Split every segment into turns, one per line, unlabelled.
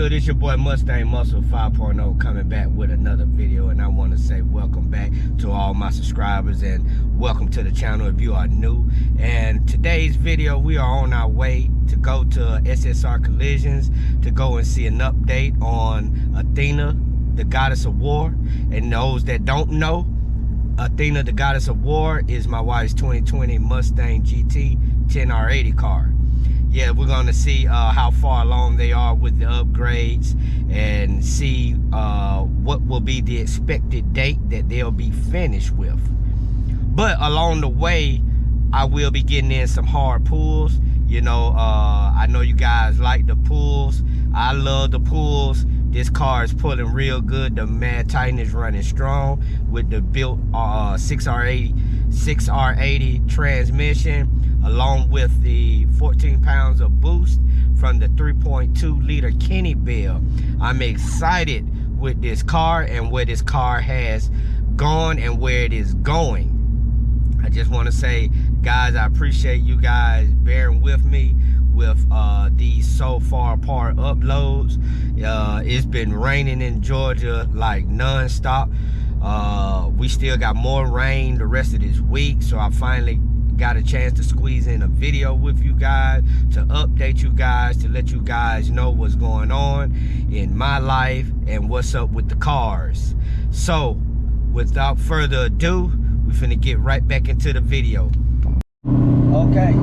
good? It's your boy Mustang Muscle 5.0 coming back with another video, and I want to say welcome back to all my subscribers and welcome to the channel if you are new. And today's video, we are on our way to go to SSR Collisions to go and see an update on Athena, the Goddess of War. And those that don't know, Athena, the Goddess of War is my wife's 2020 Mustang GT 10R80 car. Yeah, we're gonna see how far along they are with the upgrades and see what will be the expected date that they'll be finished with. But along the way, I will be getting in some hard pulls. You know, I know you guys like the pulls. I love the pulls. This car is pulling real good. The Mad Titan is running strong with the built 6R80 transmission, along with the 14 pounds of boost from the 3.2 liter KENNE bell. I'm excited with this car and where this car has gone and where it is going. I just want to say, guys, I appreciate you guys bearing with me with these so far apart uploads. It's been raining in Georgia like non-stop. We still got more rain the rest of this week, so I finally got a chance to squeeze in a video with you guys, to update you guys, to let you guys know what's going on in my life and what's up with the cars. So without further ado, we're finna get right back into the video. Okay,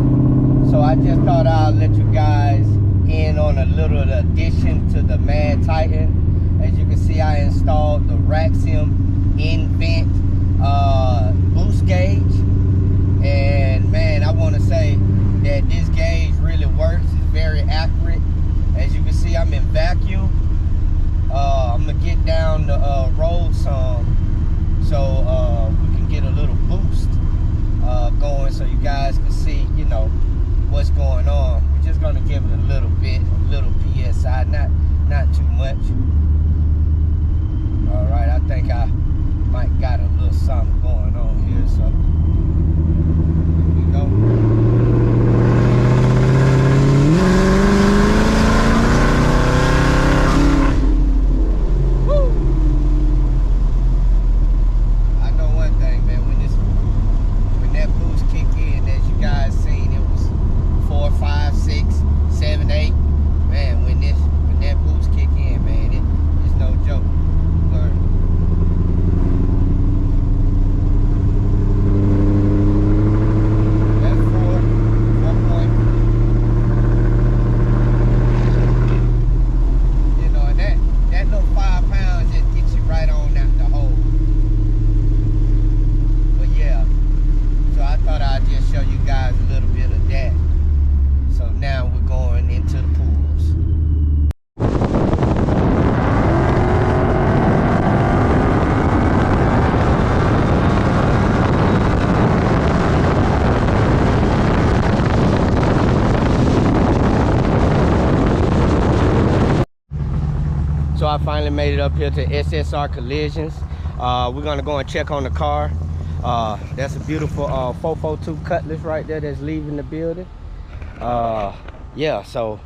so I just thought I'll let you guys in on a little addition to the Mad Titan. As you can see, I installed the Raxium Invent boost gauge. And man, I want to say that this gauge really works. It's very accurate. As you can see, I'm in vacuum. I'm gonna get down the road some, so we can get a little boost going, so you guys can see, you know, what's going on. We're just gonna give it a little bit, a little PSI, not too much. All right, I think I might got a little something going on here, so. So I finally made it up here to SSR Collisions. We're gonna go and check on the car. That's a beautiful 442 Cutlass right there that's leaving the building. Yeah, so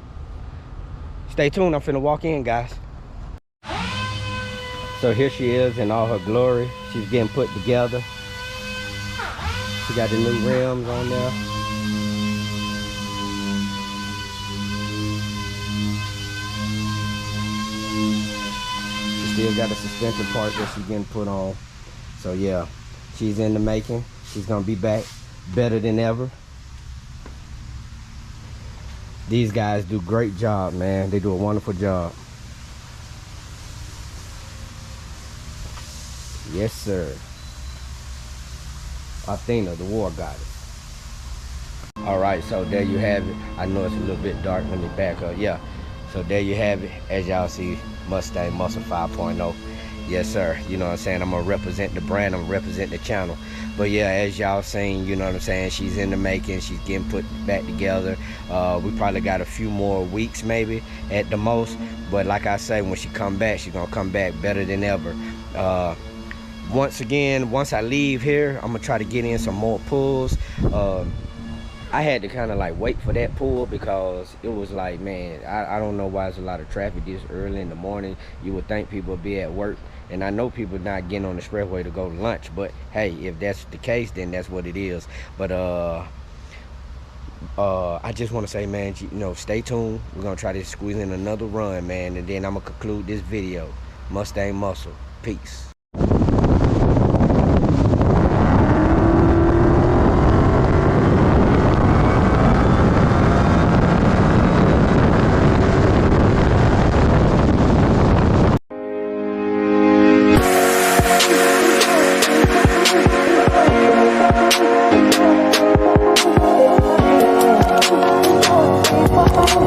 stay tuned. I'm finna walk in, guys. So here she is in all her glory. She's getting put together. She got the new rims on there. Still got the suspension part that she's getting put on. So yeah, she's in the making. She's gonna be back better than ever. These guys do a great job, man. They do a wonderful job. Yes, sir. Athena, the war goddess. All right, so there you have it. I know it's a little bit dark. Let me back up. Yeah, so there you have it. As y'all see, Mustang Muscle 5.0. Yes, sir. You know what I'm saying? I'm gonna represent the brand. I'm gonna represent the channel. But yeah, as y'all seen, you know what I'm saying, she's in the making. She's getting put back together. We probably got a few more weeks maybe at the most. But like I say, when she come back, she's gonna come back better than ever. Once again, once I leave here, I'm gonna try to get in some more pulls. I had to kind of like wait for that pull because it was like, man, I don't know why there's a lot of traffic this early in the morning. You would think people would be at work, and I know people not getting on the expressway to go to lunch, but hey, if that's the case, then that's what it is. But I just want to say, man, you know, stay tuned. We're gonna try to squeeze in another run, man, and then I'm gonna conclude this video. Mustang Muscle. Peace.